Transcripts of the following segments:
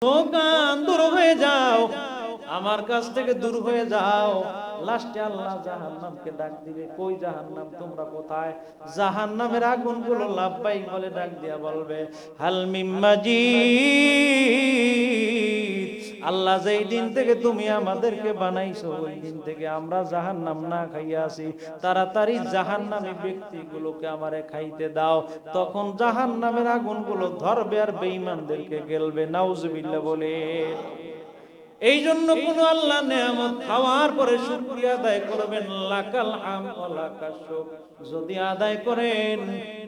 কান দূর হয়ে যাও, আমার কাছ থেকে দূর হয়ে যাও। লাস্টে আল্লাহ জাহান্নামকে ডাক দিবে, কই জাহান্নাম, তোমরা কোথায়? জাহান্নামের আগুনগুলো লাব্বাইক বলে ডাক দিয়া বলবে, হাল মিম মাজিদ। আল্লাহ যেই দিন থেকে তুমি আমাদেরকে বানাইছো, ওই দিন থেকে আমরা জাহান্নাম না খাইয়া আছি, তাড়াতাড়ি জাহান্নামী ব্যক্তিগুলোকে আমারে খাইতে দাও। তখন জাহান্নামের আগুনগুলো ধরবে আর বেঈমানদেরকে গেলবে। নাউজুবিল্লাহ বলে। এই জন্য কোন আল্লাহ নেয়ামত খাওয়ার পরে শুকরিয়া আদায় করবেন, লাকাল হামদ ওয়া লাকাশ শুকর। যদি আদায় করেন,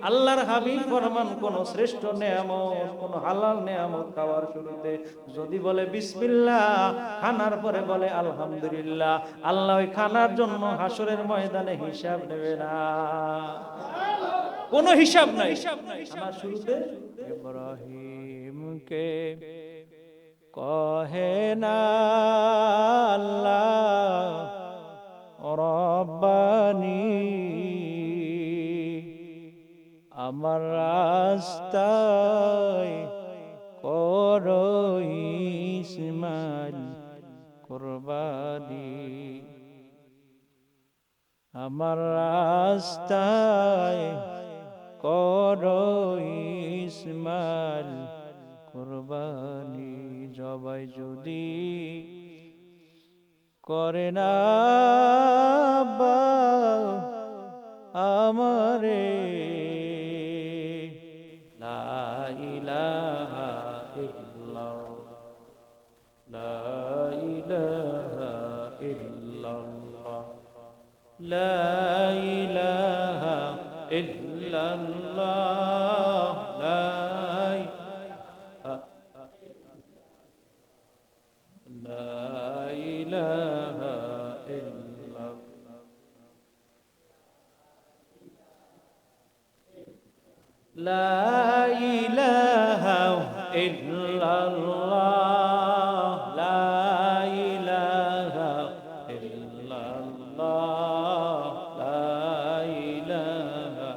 আল্লাহর হাবিব ফরমান, কোন শ্রেষ্ঠ নেয়ামত, কোন হালাল নেয়ামত খাওয়ার শুরুতে যদি বলে বিসমিল্লাহ, খানার পরে বলে আলহামদুলিল্লাহ, আল্লাহ ওই খানার জন্য হাসরের ময়দানে হিসাব নেবে না। কোনো হিসাব নাই। খানার শুরুতে ইব্রাহিমকে কহে না আল্লাহ রব্বানি, আমার রাস্তায় করো ইসমাইল কুরবানি, আমার রাস্তায় করো ইসমাইল কুরবানি। জবাই যদি করে না আব্বা আমারে, লা ইলাহা ইল্লাল্লাহ, লা ইলাহা ইল্লাল্লাহ, লা ইলাহা ইল্লাল্লাহ, লা ইলাহা ইল্লাল্লাহ, লা ইলাহা ইল্লাল্লাহ, লা ইলাহা ইল্লাল্লাহ, লা ইলাহা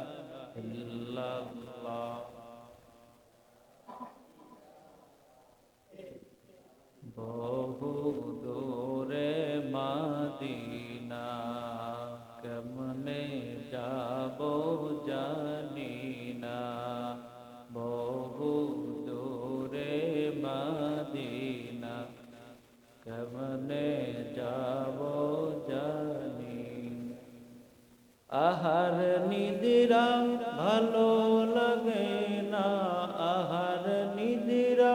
ইল্লাল্লাহ। বহু দূরে মদিনা, কেমনে যাব জানি না। বহু দূরে মদিনা, কেমনে যাব জানি। আহার নিদিরা ভালো লাগে না, আহার নিদিরা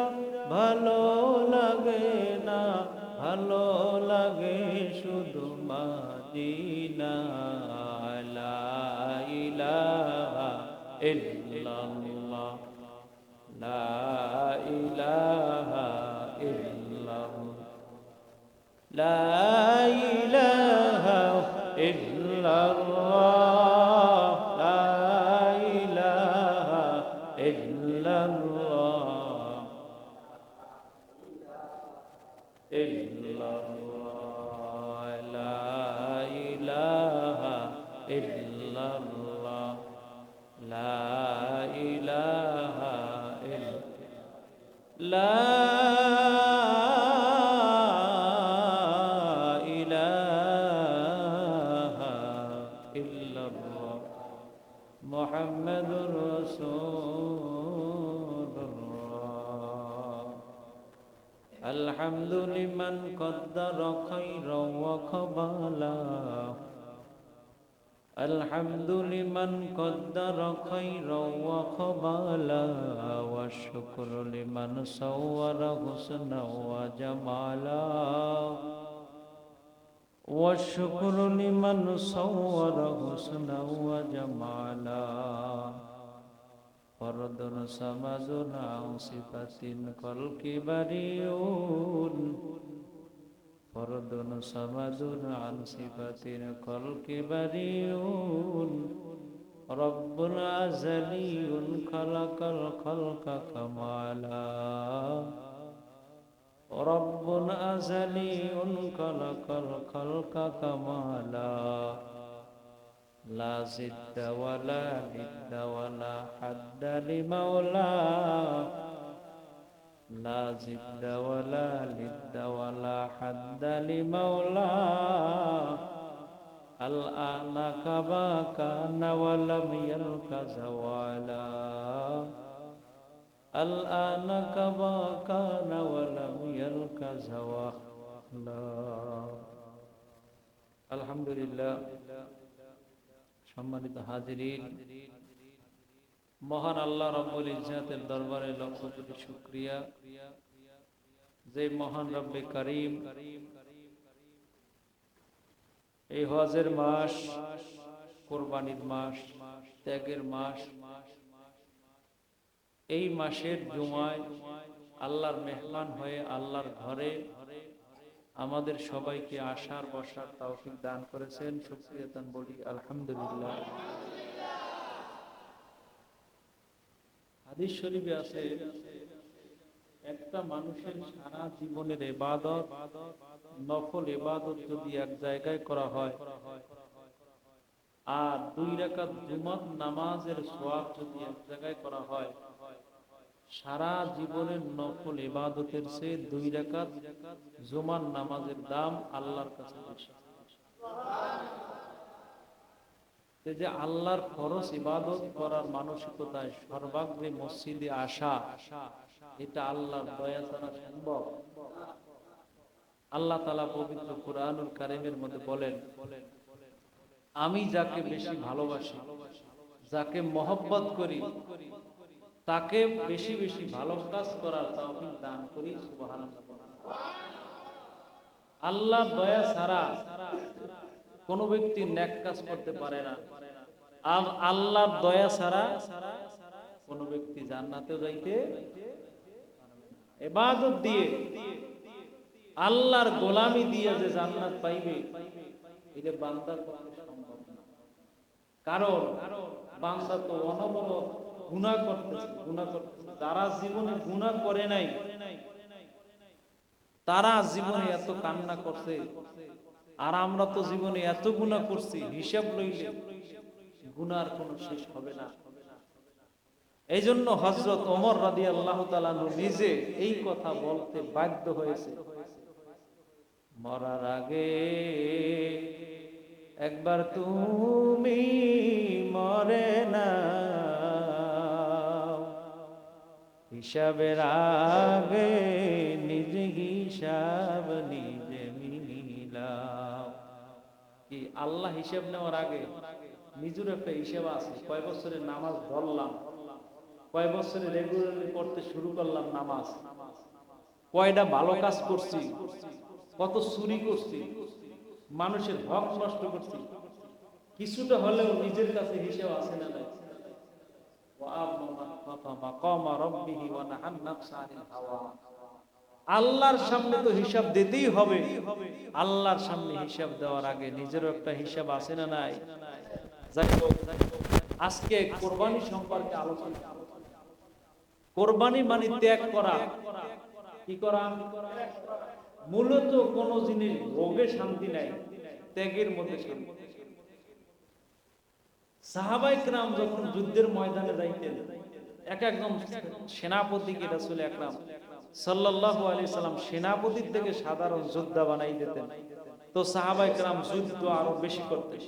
ভালো লাগে না, ভালো লাগে শুধু মদিনা। লা ইলাহা ইল্লাল্লাহ, লা ইলাহা ইল্লাল্লাহ, লা ইলাহা ইল্লাল্লাহ, লা ইলাহা ইল্লাল্লাহ, ইল্লাল্লাহ, লা ইলাহা ইল্লাল্লাহ, লা ইলাহা ইল্লাল্লাহ, মুহাম্মাদুর রাসূলুল্লাহ। আলহামদু লিমান কদ্দারা খায়রান ওয়া কাবালা, আলহামদু লিমান কদ্দারা খায়রান ওয়া কাবালা, ওয়া শুকরু লিমান সাওয়ারা হুসনান ওয়া জামালা, والشكر لمن صور حسنا وجمالا. فرد صمد عن صفة كالكبريون، فرد صمد عن صفة كالكبريون. رب أزلي خلق الخلق كمالا، رب أزلي خلق الخلق كمالا. لا زد ولا ند ولا حد لمولاه، লা জিদ্দা ওয়ালা লিদ্দা ওয়ালা হাদ্দা লিমাওলা আল আনা কাবা কানা ওয়ালাম ইয়ালকা জাওয়ালা আল আনা কাবা কানা ওয়ালাম ইয়ালকা জাওয়ালা। আলহামদুলিল্লাহ। সম্মানিত হাজিরিন, মহান আল্লাহ রাব্বুল ইজ্জাতের দরবারে লক্ষ কোটি শুকরিয়া, যে মহান রব্বে কারীম এই হজের মাস, কোরবানির মাস, ত্যাগের মাস, এই মাসের জুমায় আল্লাহর মেহমান হয়ে আল্লাহর ঘরে আমাদের সবাইকে আসার বসার তৌফিক দান করেছেন। শুকরিয়া দান বলি আলহামদুলিল্লাহ। হাদিস শরীফে আছে, একটা মানুষের সারা জীবনের ইবাদত, নফল ইবাদত যদি এক জায়গায় করা হয় আর 2 রাকাত জুমার নামাজের সওয়াব যদি এক জায়গায় করা হয়, সারা জীবনের নফল ইবাদতের চেয়ে 2 রাকাত জুমার নামাজের দাম আল্লাহর কাছে বেশি। যে আল্লাহর ফরজ ইবাদত করার মানসিকতায় সর্বাগ্রে মসজিদে আসা, এটা আল্লাহর দয়া ছাড়া সম্ভব? আল্লাহ তাআলা পবিত্র কুরআনুল কারীমের মধ্যে বলেন, আমি যাকে বেশি ভালোবাসি, যাকে মহব্বত করি, তাকে বেশি বেশি ভালো কাজ করার তৌফিক দান করি। সুবহানাল্লাহ। আল্লাহ দয়া ছাড়া কোন ব্যক্তি নেক কাজ করতে পারে না। আল্লাহর দয়া ছাড়া কোন ব্যক্তি জান্নাতেও যাইতে পারবে না। ইবাদত দিয়ে, আল্লাহর গোলামি দিয়ে যে জান্নাত পাইবে, এটা বান্দার পক্ষে সম্ভব না। কারণ বান্দা তো অনবরত গুনাহ করতেছে। যারা জীবনে গুনাহ করে নাই, তারা জীবনে এত কান্না করছে, আর আমরা তো জীবনে এত গুনাহ করছি, হিসাব লইলে গুনার কোনো শেষ হবে না। এই জন্য হযরত ওমর রাদিয়াল্লাহু তাআলা নিজে এই কথা বলতে বাধ্য হয়েছে, মরার আগে একবার তুমি মরে না, হিসাবের আগে নিজে হিসাব নিজে মিলাও। কি আল্লাহ হিসাব নেওয়ার আগে নিজের একটা হিসাব আছে। কয় বছরের নামাজ ধরলাম, কয় বছরে রেগুলারলি পড়তে শুরু করলাম নামাজ, কয়টা ভালো কাজ করছি, কত চুরি করছি, মানুষের হক নষ্ট করছি, কিছুটা হলেও নিজের কাছে হিসাব আছে না নাই? আল্লাহর সামনে তো হিসাব দিতেই হবে। আল্লাহর সামনে হিসাব দেওয়ার আগে নিজেরও একটা হিসাব আছে না নাই? যাই হোক, আজকে কোরবানি সম্পর্কে আলোচনা। কোরবানি মানে ত্যাগ করা। কি করা? মূলত কোন জিনিস ভোগে শান্তি নাই, ত্যাগের মধ্যে শান্তি। সাহাবায়ে কেরাম যখন যুদ্ধের ময়দানে যাইতেন, একজন সেনাপতিকে রাসূল আকরাম সাল্লাল্লাহু আলাইহি সাল্লাম সেনাপতির থেকে সাধারণ যোদ্ধা বানাই দিতেন। তো সাহাবায়ে কেরাম যুদ্ধ আরো বেশি করতেন।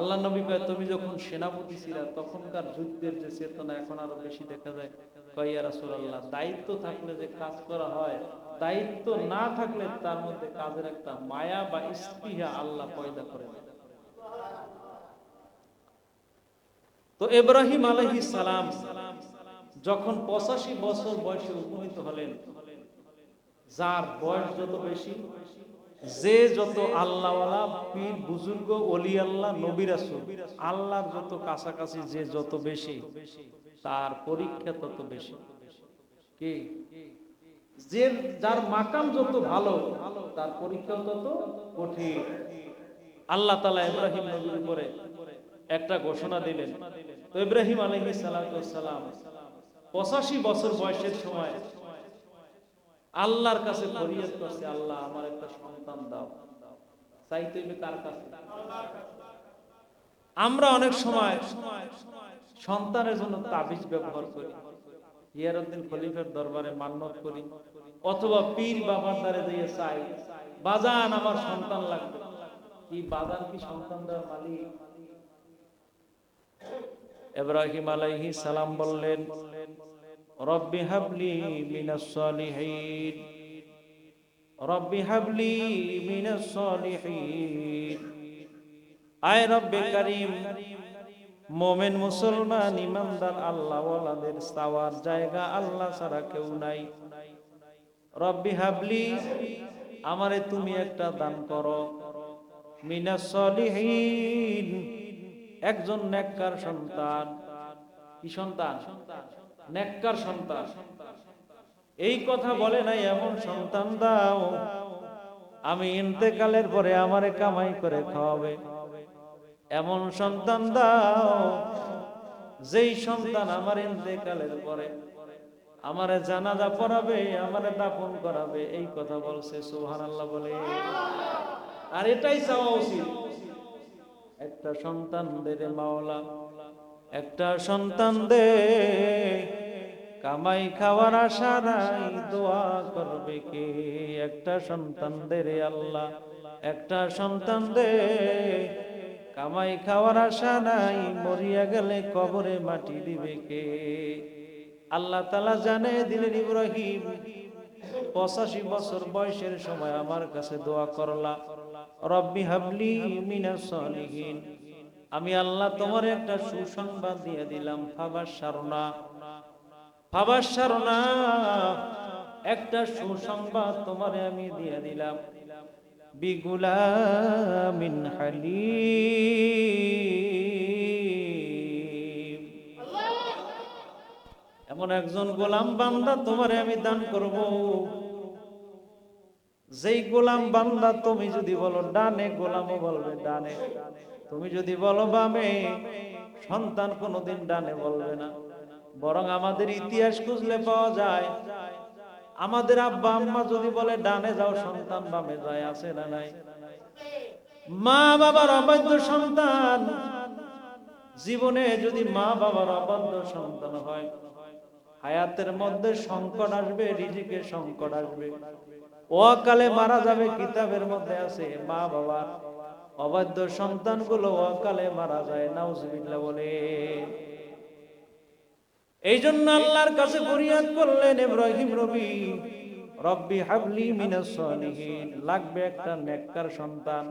আল্লাহ নবী কয়, তুমি যখন সেনাপতি ছিলা তখনকার যুদ্ধের যে চেতনা এখন আরো বেশি দেখা যায়। কয়, ইয়া রাসূলুল্লাহ, দায়িত্ব থাকলে যে কাজ করা হয়, দায়িত্ব না থাকলে তার মধ্যে কাজের একটা মায়া বা স্পৃহা আল্লাহ পয়দা করে দেন। তো ইব্রাহিম আলাইহিস সালাম যখন 85 বছর বয়সে উপনীত হলেন, যার বয়স যত বেশি, যে যত আল্লাহওয়ালা পীর বুজুর্গ ওলি আল্লাহ নবী রাসূল, আল্লাহর যত কাছাকাছি যে যত বেশি, তার পরীক্ষা তত বেশি। কি? যে যার মাকাম যত ভালো, তার পরীক্ষা তত কঠিন। আল্লাহ তাআলা ইব্রাহিম নবীর উপরে একটা ঘোষণা দিলেন। তো ইব্রাহিম আলাইহিস সালাতু ওয়াস সালাম 85 বছর বয়সের সময় আল্লাহর কাছে ফরিয়াদ করছে, আল্লাহ আমার একটা সন্তান দাও। চাইতে হবে কার কাছে? আমরা অনেক সময় সন্তানের জন্য তাবিজ ব্যবহার করি, ইয়ারউদ্দিন খলিফার দরবারে মান্নত করি, অথবা পীর বাবার দ্বারে দিয়ে চাই, বাজান আমার সন্তান লাগবে। কি বাজান কি সন্তান দেওয়ার মালিক? ইব্রাহিম আলাইহিস সালাম বললেন, রব্বি হাবলি মিনাস সলিহিন, রব্বি হাবলি মিনাস সলিহিন। আয় রব্বে কারীম, মুমিন মুসলমান ইমানদার আল্লাহ ওয়ালাদের চাওয়ার জায়গা আল্লাহ ছাড়া কেউ নাই। রব্বি হাবলি, আমারে তুমি একটা দান করো, মিনাস সলিহিন, একজন নেককার সন্তান। কি সন্তান? নেককার সন্তান। এই কথা বলে নাই এমন সন্তান দাও আমি ইন্তেকালের পরে আমারে কামাই করে খাওয়াবে, এমন সন্তান দাও যেই সন্তান আমার ইন্তেকালের পরে আমারে জানাজা পড়াবে, আমারে দাফন করাবে। এই কথা বলছে, সুবহানাল্লাহ বলে। আর এটাই চাওয়া উচিত। একটা সন্তান দে রে মাওলা, একটা সন্তান দে, কামাই খাওয়ার আশা নাই, দোয়া করবে কে? একটা সন্তান দে রে আল্লাহ, একটা সন্তান দে, কামাই খাওয়ার আশা নাই, মরিয়া গেলে কবরে মাটি দিবে কে? আল্লাহ তাআলা জানে দিলেন ইব্রাহিম 85 বছর বয়সের সময় আমার কাছে দোয়া করলা, রব্বি হাবলি মিনাস সলিহিন। আমি আল্লাহ তোমার একটা সুসংবাদ দিয়ে দিলাম, ফাবাশশারনা, ফাবাশশারনা, একটা সুসংবাদ তোমারে আমি দিয়ে দিলাম, বিগুলামিন হালিম, এমন একজন গোলাম বান্দা তোমারে আমি দান করব, যেই গোলাম বান্দা তুমি যদি বলো ডানে, গোলামও বলবে ডানে, তুমি যদি বলো বামে, সন্তান কোনোদিন ডানে বলবে না। বরং আমাদের ইতিহাস খুঁজলে পাওয়া যায়, আমাদের আব্বা আম্মা যদি বলে ডানে যাও, সন্তান বামে যায়, আছে না নাই? মা বাবার অবাধ্য সন্তান, জীবনে যদি মা বাবার অবাধ্য সন্তান হয়, হায়াতের মধ্যে সংকট আসবে, রিজিকের সংকট আসবে, অকালে মারা যাবে। কিতাবের মধ্যে আছে মা বাবার অবাধ্য সন্তানগুলো অকালে মারা যায়, নাউজুবিল্লাহ বলে। এই জন্য আল্লাহর কাছে ফরিয়াদ করলেন ইব্রাহিম নবী, রব্বি হাবলি মিনাস সলিহিন, লাগবে একটা নেককার সন্তান।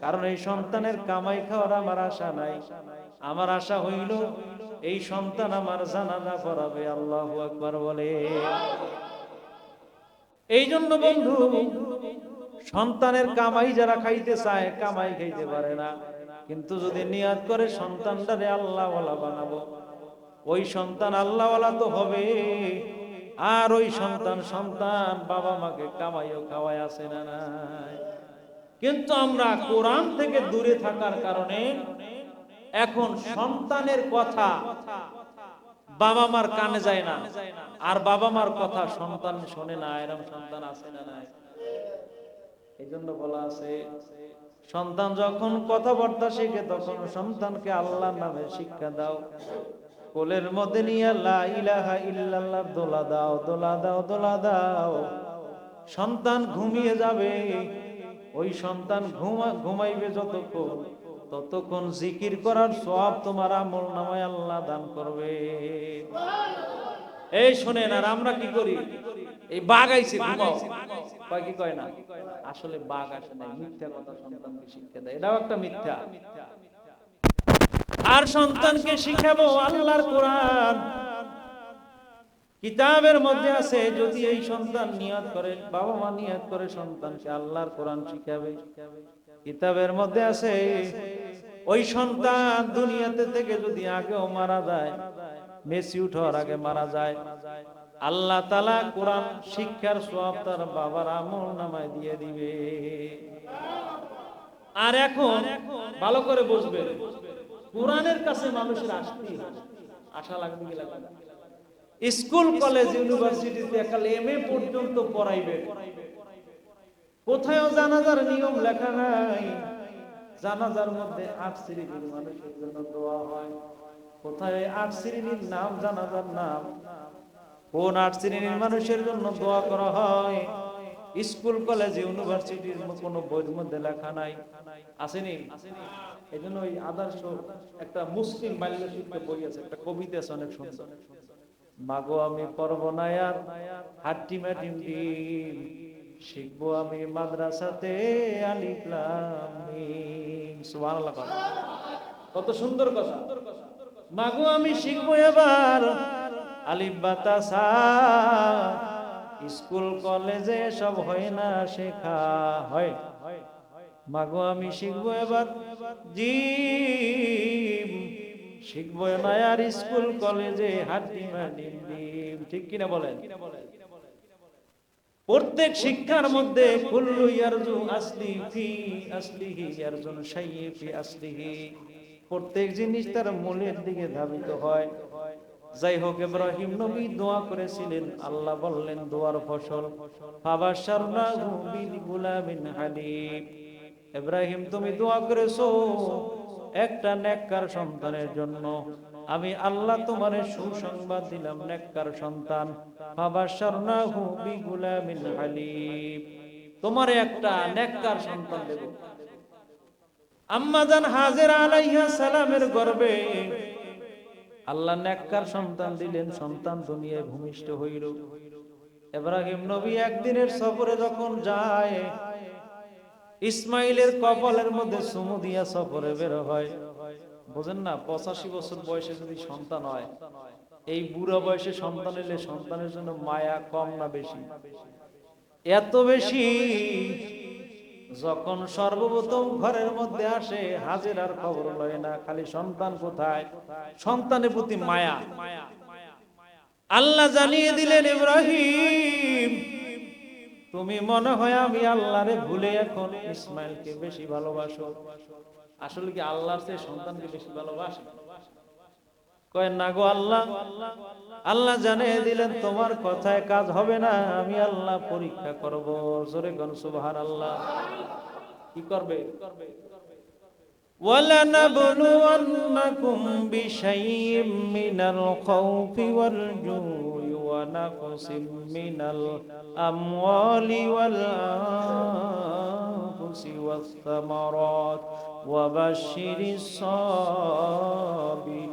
কারণ এই সন্তানের কামাই খাওয়ার আমার আশা নাই, আমার আশা হইল এই সন্তান আমার জানাজা পড়াবে। আল্লাহু আকবার বলে। এই জন্য বন্ধু, সন্তানের কামাই যারা খাইতে চায়, কামাই খাইতে পারে না, কিন্তু যদি নিয়াত করে সন্তানটারে আল্লাহওয়ালা বানাবো, ওই সন্তান আল্লাহওয়ালা তো হবে। আর ওই সন্তান বাবা মাকে কামাইও খাওয়ায়, আছে না নাই? কিন্তু আমরা কোরআন থেকে দূরে থাকার কারণে এখন সন্তানের কথা বাবা মার কানে যায় না, আর বাবা মার কথা সন্তান শোনে না। এরকম সন্তান আছে না নাই? এই জন্য বলা আছে, সন্তান যখন কথাবার্তা শিখে তখন সন্তানকে আল্লাহর নামে শিক্ষা দাও, কোলের মধ্যে নিয়ে লা ইলাহা ইল্লাল্লাহ দোলা দাও, দোলা দাও, দোলা দাও। সন্তান ঘুমিয়ে যাবে, ওই সন্তান ঘুমাইবে যতক্ষণ, ততক্ষণ জিকির করার সওয়াব তোমার আমলনামায় আল্লাহ দান করবে। এই শুনেন, আর আমরা কি করি? এই বাঘ আইছে, ঘুমাও, কয় কি কয় না? আসলে বাঘ আসে নাই, মিথ্যা কথা সন্তানকে শিক্ষা দেয়, এটাও একটা মিথ্যা। আর সন্তানকে শিখাবো আল্লাহর কোরআন। কিতাবের মধ্যে আছে, যদি এই সন্তান নিয়ত করে, বাবা মা নিয়ত করে সন্তানকে আল্লাহর কোরআন শিখাবে, কিতাবের মধ্যে আছে ওই সন্তান দুনিয়াতে থেকে যদি আগেও মারা যায়, মেচিউট হওয়ার আগে মারা যায়, আল্লাহ তাআলা কোরআন শিক্ষার সওয়াব তার বাবার আমলনামায় দিয়ে দিবে। আর এখন ভালো করে বুঝবে, কোরআনের কাছে মানুষের আশা লাগবে কি লাগবে না? স্কুল কলেজ ইউনিভার্সিটিতে একাল এমএ পর্যন্ত পড়াইবে, কোথাও জানাজার নিয়ম লেখা নাই। জানাজার মধ্যে 8 শ্রেণীর মানুষের জন্য দোয়া হয়, কোথায় 8 শ্রেণীর নাম জানাজার নাম কোন 8 শ্রেণীর মানুষের জন্য দোয়া করা হয়? স্কুল কলেজ ইউনিভার্সিটির কোনো বইয়ের মধ্যে লেখা নাই, আসেনি? এই জন্য ওই আদর্শ একটা মুসলিম বাল্য শিক্ষা বই আছে, একটা কবিতা আছে অনেক সুন্দর। মাগো আমি পড়ব না আর হাট্টি মাটিম ডিম, শিখবো আমি মাদ্রাসাতে আলিফ লাম মিম। সুবহানাল্লাহ। কত সুন্দর কথা। মাগো আমি শিখবো এবার আলিফ বা তা সা, স্কুল কলেজে সব হয় না শেখা, হয়? মাগো আমি শিখবো এবার জিম, শিখবো না আর স্কুল কলেজে হাড্ডি মাডিম ডিম। ঠিক কিনা বলেন? প্রত্যেক শিক্ষার মধ্যে কুল্লু ইয়ারজু আসলি ফি আসলিহি ইয়ারজুন শাইয়্যি ফি আসলিহি, প্রত্যেক জিনিস তার মূলের দিকে ধাবিত হয়। যাই হোক, ইব্রাহিম নবী দোয়া করেছিলেন, আল্লাহ বললেন দোয়ার ফসল ফাবাশশারনাহু বিগুলামিন হালিম। ইব্রাহিম তুমি দোয়া করেছো একটা নেককার সন্তানের জন্য, আমি আল্লাহ তোমারে সুসংবাদ দিলাম নেককার সন্তান। ফাবাশশারনাহু বিগুলামিন হালিম, তোমারে একটা নেককার সন্তান দেব। আম্মা জান হাজেরা আলাইহিস সালামের গর্ভে আল্লাহ নেককার সন্তান দিলেন, সন্তান দুনিয়ায় ভূমিষ্ঠ হইল। ইব্রাহিম নবী একদিনের সফরে যখন যায়, ইসমাইলের কপালের মধ্যে চুমু দিয়া সফরে বের হয়। বুঝেন না, 85 বছর বয়সে যদি সন্তান হয়, এই বুড়া বয়সে সন্তান এলে সন্তানের জন্য মায়া কম না বেশি? এত বেশি। যখন সর্বপ্রথম ঘরের মধ্যে আসে, হাজেরার খবর লয় না, খালি সন্তান কোথায়, সন্তানের প্রতি মায়া। আল্লাহ জানিয়ে দিলেন ইব্রাহিম তুমি মনে হয় আমি আল্লাহরে ভুলে এখন ইসমাইলকে বেশি ভালোবাসো। আসলে কি আল্লাহর চেয়ে সন্তানকে বেশি ভালোবাসে? কয় না গো আল্লাহ। আল্লাহ জানিয়ে দিলেন তোমার কথায় কাজ হবে না, আমি আল্লাহ পরীক্ষা করব। জোরে কোন সুবহানাল্লাহ। কি করবে? وَلَنَبْلُوَنَّكُمْ بِشَيْءٍ مِّنَ الْخَوْفِ وَالْجُوعِ وَنَقْصٍ مِّنَ الْأَمْوَالِ وَالْأَنفُسِ وَالثَّمَرَاتِ وَبَشِّرِ الصَّابِرِينَ।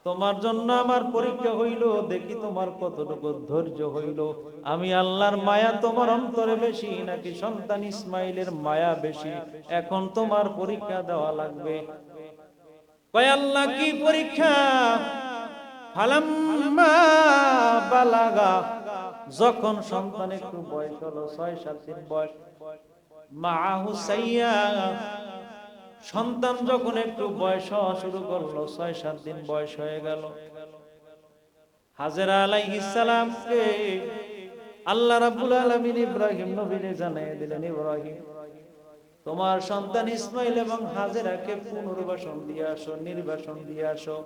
তোমার জন্য আমার পরীক্ষা হইল, দেখি তোমার কতটুকু ধৈর্য হইল। আমি আল্লাহর মায়া তোমার অন্তরে বেশি নাকি সন্তান ইসমাইলের মায়া বেশি, এখন তোমার পরীক্ষা দেওয়া লাগবে। কয় আল্লাহ কি পরীক্ষা? ফালাম্মা বালাগা, যখন সন্তান একটু বয়স হলো, 6-7 দিন বয়স, মাআহু সাইয়া, সন্তান যখন একটু বয়স হওয়া শুরু করলো, 6-7 দিন বয়স হয়ে গেল, হাজেরা আলাইহিস সালামকে আল্লাহ রাব্বুল আলামিন ইব্রাহিম নবীকে জানিয়ে দিলেন, ইব্রাহিম তোমার সন্তান ইসমাইল এবং হাজেরাকে পুনর্বাসন দিয়ে আসো, নির্বাসন দিয়ে আসো।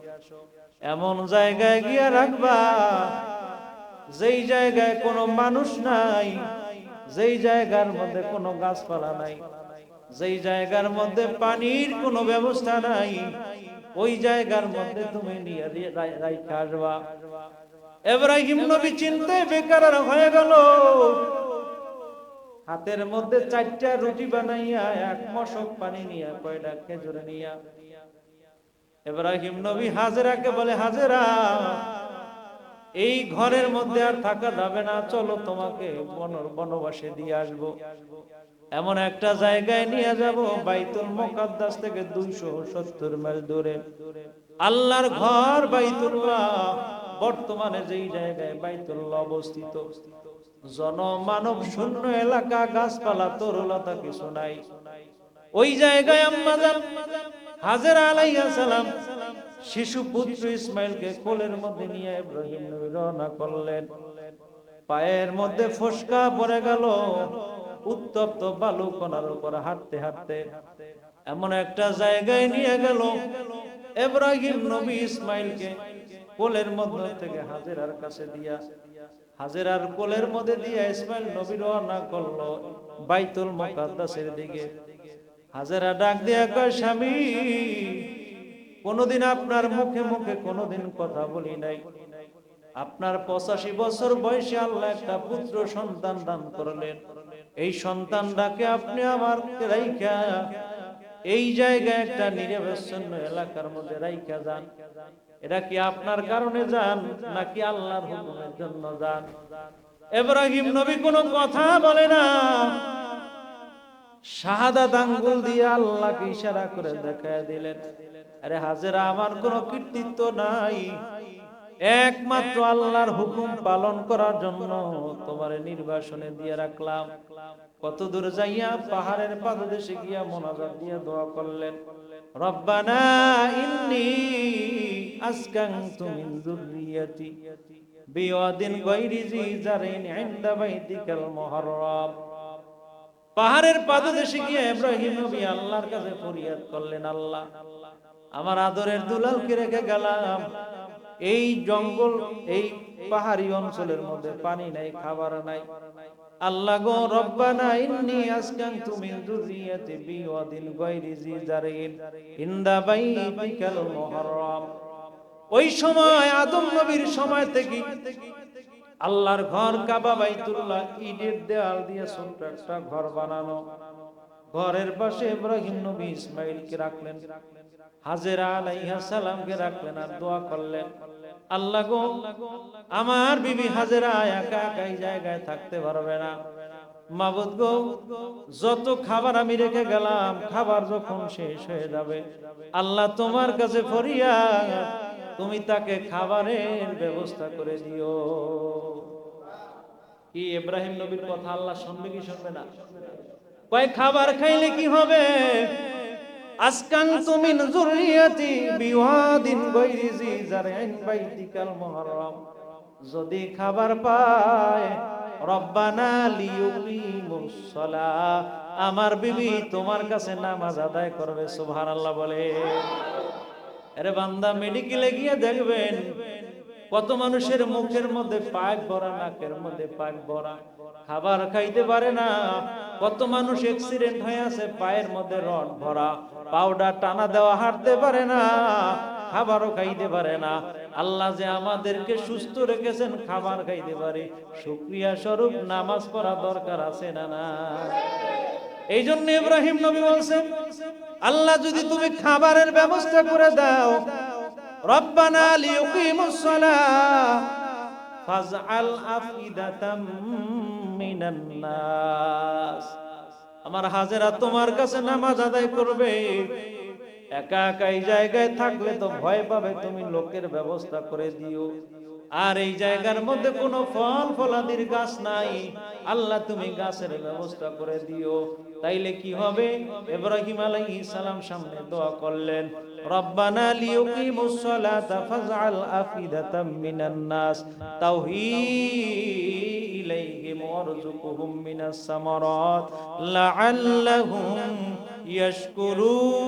এমন জায়গায় গিয়ে রাখবা যেই জায়গায় কোনো মানুষ নাই, যেই জায়গার মধ্যে কোনো গাছপালা নাই, যেই জায়গার মধ্যে পানির কোনো ব্যবস্থা নাই, ওই জায়গার মধ্যে তুমি নিয়ে রাইখা আসবা। ইব্রাহিম নবী চিন্তায় বেকার হয়ে গেল। হাতের মধ্যে 4টা রুটি বানাইয়া, 1 মশক পানি নিয়া, কয়টা খেজুর নিয়া, ইব্রাহিম নবী হাজেরাকে বলে, হাজেরা এই ঘরের মধ্যে আর থাকা যাবে না, চলো তোমাকে বনবাসে দিয়ে আসবো। এমন একটা জায়গায় নিয়ে যাব, বাইতুল মুকাদ্দাস থেকে 270 মাইল দূরে আল্লাহর ঘর বাইতুল্লাহ। বর্তমানে যেই জায়গায় বাইতুল্লাহ অবস্থিত, জনমানব শূন্য এলাকা, গাছপালা তরুলতা কিছু নাই। ওই জায়গায় আম্মা জান হাজেরা আলাইহিস সালাম শিশু পুত্র ইসমাইলকে কোলের মধ্যে নিয়ে ইব্রাহিম নবী রওনা করলেন। পায়ের মধ্যে ফসকা পড়ে গেল, উত্তপ্ত বালু কণার উপর হাঁটতে হাঁটতে এমন একটা জায়গায় নিয়ে গেল, ইব্রাহিম নবী ইসমাইলকে কোলের মধ্যে থেকে হাজেরার কাছে দিয়া, হাজেরার কোলের মধ্যে দিয়া ইসমাইল নবী রওনা করলো বাইতুল মুকাদ্দাসের দিকে। হাজেরা ডাক দিয়া কয়, স্বামী, কোনদিন আপনার মুখে মুখে কোনদিন কথা বলি নাই। আপনার 85 বছর বয়সে আল্লাহ একটা পুত্র সন্তান দান করলেন। এই সন্তানটাকে আপনি আমার রাইখা এই জায়গায় একটা নিরবচ্ছিন্ন এলাকার মধ্যে রাইখা যান। এটা কি আপনার কারণে যান নাকি আল্লাহর হুকুমের জন্য যান? ইব্রাহিম নবী কোনো কথা বলে না, শাহাদাত আঙ্গুল দিয়ে আল্লাহকে ইশারা করে দেখায় দিলেন, আরে হাজেরা, আমার কোনো কৃতিত্ব নাই, একমাত্র আল্লাহর হুকুম পালন করার জন্য তোমার নির্বাসনে দিয়ে রাখলাম। কত দূর যাইয়া পাহাড়ের পাদদেশে গিয়া মোনাজাত দিয়ে দোয়া করলেন, রব্বানা ইন্নী আসকানতু মিন যুররিয়াতি বিওয়াদিন গায়রি জি জারিন ইনদা বাইতিকাল মুহাররাম। পাহাড়ের পাদদেশে গিয়ে ইব্রাহিম নবী আল্লাহর কাছে ফরিয়াদ করলেন, আল্লাহ, আমার আদরের দুলালকে রেখে গেলাম, এই জঙ্গল, এই পাহাড়ি অঞ্চলের মধ্যে পানি নাই, খাবার নাই। আল্লাহ গো, রব্বানা ইন্নী আসকানতু মিন যুররিয়াতি বিওয়াদিন গায়রি জি জারিন ইনদা বাইতিকাল মুহাররাম। ওই সময় আদম নবীর সময় থেকে আল্লাহর ঘর কাবা বাইতুল্লাহ ইটের দেওয়াল দিয়ে ছোট্ট একটা ঘর বানানো। ঘরের পাশে ইব্রাহিম নবী ইসমাইলকে রাখলেন, হাজেরা আলাইহিস সালামকে রাখলেন, আর দোয়া করলেন, আল্লাহ গো, আমার বিবি হাজেরা একা একা এই জায়গায় থাকতে পারবে না। মাবুদ গো, যত খাবার আমি রেখে গেলাম, খাবার যখন শেষ হয়ে যাবে, আল্লাহ তোমার কাছে ফরিয়াদ, তুমি তাকে খাবারের ব্যবস্থা করে দিও। কি ইব্রাহিম নবীর কথা আল্লাহ শুনবে কি শুনবে না? কয়, খাবার খাইলে কি হবে? আসকানতু মিন যুররিয়াতি বিওয়াদিন গায়রি জি জারইন বাইতিকাল মুহাররাম। যদি খাবার পায়, রব্বানা লিয়ুকিমুস সালাহ, আমার বিবি তোমার কাছে নামাজ আদায় করবে। সুবহানাল্লাহ বলে। আরে বান্দা, মেডিকেলে গিয়ে দেখবেন কত মানুষের মুখের মধ্যে পাইপ ভরা, নাকের মধ্যে পাইপ ভরা, খাবার খাইতে পারে না। কত মানুষ অ্যাক্সিডেন্ট হয়ে আছে, পায়ের মধ্যে রড ভরা, পাউডার টানা দেওয়া, হাঁটতে পারে না, খাবারও খাইতে পারে না। আল্লাহ যে আমাদেরকে সুস্থ রেখেছেন, খাবার খাইতে পারে, শুকরিয়া স্বরূপ নামাজ পড়া দরকার আছে না না? এই জন্য ইব্রাহিম নবী বলছেন, আল্লাহ যদি তুমি খাবারের ব্যবস্থা করে দাও, রব্বানা লিয়ুকিমুস সালাহ ফাজআল আফইদাতাম মিনান নাস। আমার হাজেরা তোমার কাছে নামাজ আদায় করবে, একা একা এই জায়গায় থাকলে তো ভয় পাবে, তুমি লোকের ব্যবস্থা করে দিও। আর এই জায়গার মধ্যে কোনো ফল ফলাদির গাছ নাই, আল্লাহ তুমি গাছের ব্যবস্থা করে দিও। তাইলে কি হবে? ইব্রাহিম আলাইহিস সালাম সামনে দোয়া করলেন, রব্বানা লিয়ুকিমুস সালাতা ফাজআল আফিদাতাম মিনান নাস তাওহি ইলাইহিম ওয়ারযুকহুম মিনাস সামারাত লাআল্লাহুম ইয়াশকুরুন।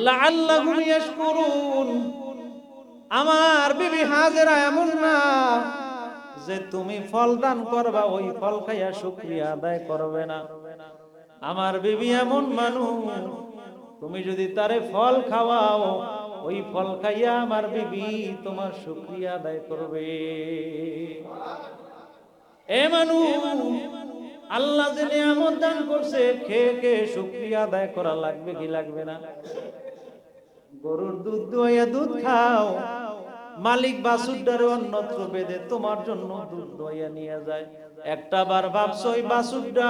লাআল্লাহুম ইয়াশকুরুন। আমার বিবি হাজেরা এমন না যে তুমি ফল দান করবা, ওই ফল খাইয়া শুকরিয়া আদায় করবে না। আমার বিবি এমন মানুষ, তুমি যদি তারে ফল খাওয়াও, ওই ফল খাইয়া আমার বিবি তোমার শুকরিয়া আদায় করবে। এ মানুষ, আল্লাহ যে নিয়ামত দান করছে, খেয়ে খেয়ে শুকরিয়া আদায় করা লাগবে কি লাগবে না? গরুর দুধ দোয়া দুধ খাও, মালিক বাছুরটারে অন্যত্র বেঁধে তোমার জন্য দুধ দইয়া নিয়ে যায়। একটা বার ভাবছো ওই বাছুরটা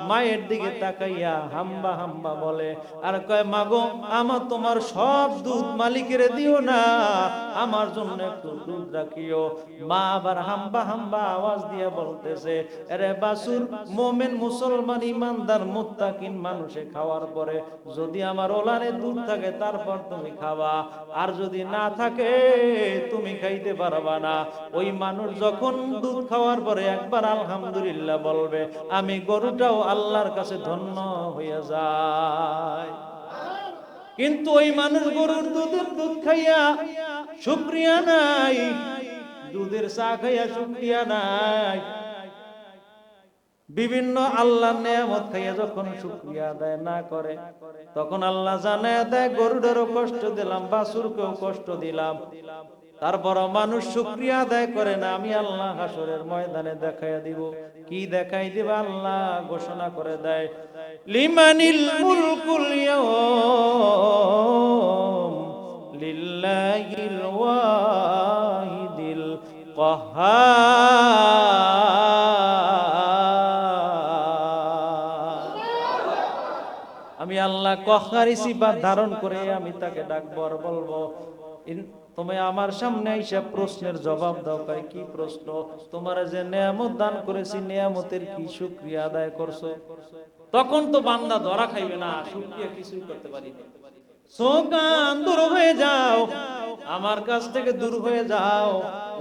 মায়ের দিকে তাকাইয়া হাম্বা হাম্বা বলে, আর কয়, মাগো, আমার তোমার সব দুধ মালিকের দিও না, আমার জন্য একটু দুধ রাখিও। মা আবার হাম্বা হাম্বা আওয়াজ দিয়ে বলতেছে, আরে বাছুর, মোমেন মুসলমান ইমানদার মুত্তাকিন মানুষে খাওয়ার পরে যদি আমার ওলানে দুধ থাকে তারপর তুমি খাবা, আর যদি না থাকে তুমি খাইতে পারবা না। ওই মানুষ যখন দুধ খাওয়ার পরে একবার আলহামদুলিল্লাহ বলবে, আমি গরুটাও আল্লাহর কাছে ধন্য হইয়া যায়। কিন্তু ওই মানুষ গরুর দুধের দুধ খাইয়া শুকরিয়া নাই, দুধের চা খাইয়া শুকরিয়া নাই, বিভিন্ন আল্লাহর নেয়ামত খাইয়া যখন শুকরিয়া আদায় না করে, তখন আল্লাহ জানায়া দেয় গরুদেরও কষ্ট দিলাম, বাছুরকেও কষ্ট দিলাম। তারপর মানুষ শুকরিয়া আদায় করে না, আমি আল্লাহ হাসরের ময়দানে দেখাইয়া দিব। কি দেখাই দিব? আল্লাহ ঘোষণা করে দেয়, লিমানিল মুলকুল ইয়াওম লিল্লাহিল ওয়াহিদিল কাহ্হার। আমি আল্লাহ কহ্হারি সিফাত ধারণ করে আমি তাকে ডাকবো আর বলবো, তুমি আমার সামনে এসে প্রশ্নের জবাব দাও। কয় কি প্রশ্ন? তোমার যে নেয়ামত দান করেছি, নেয়ামতের কি শুকরিয়া আদায় করছো? তখন তো বান্দা ধরা খাইবে না, শুকরিয়া কিছুই করতে পারি না। সোকান দূর হয়ে যাও, আমার কাছ থেকে দূর হয়ে যাও।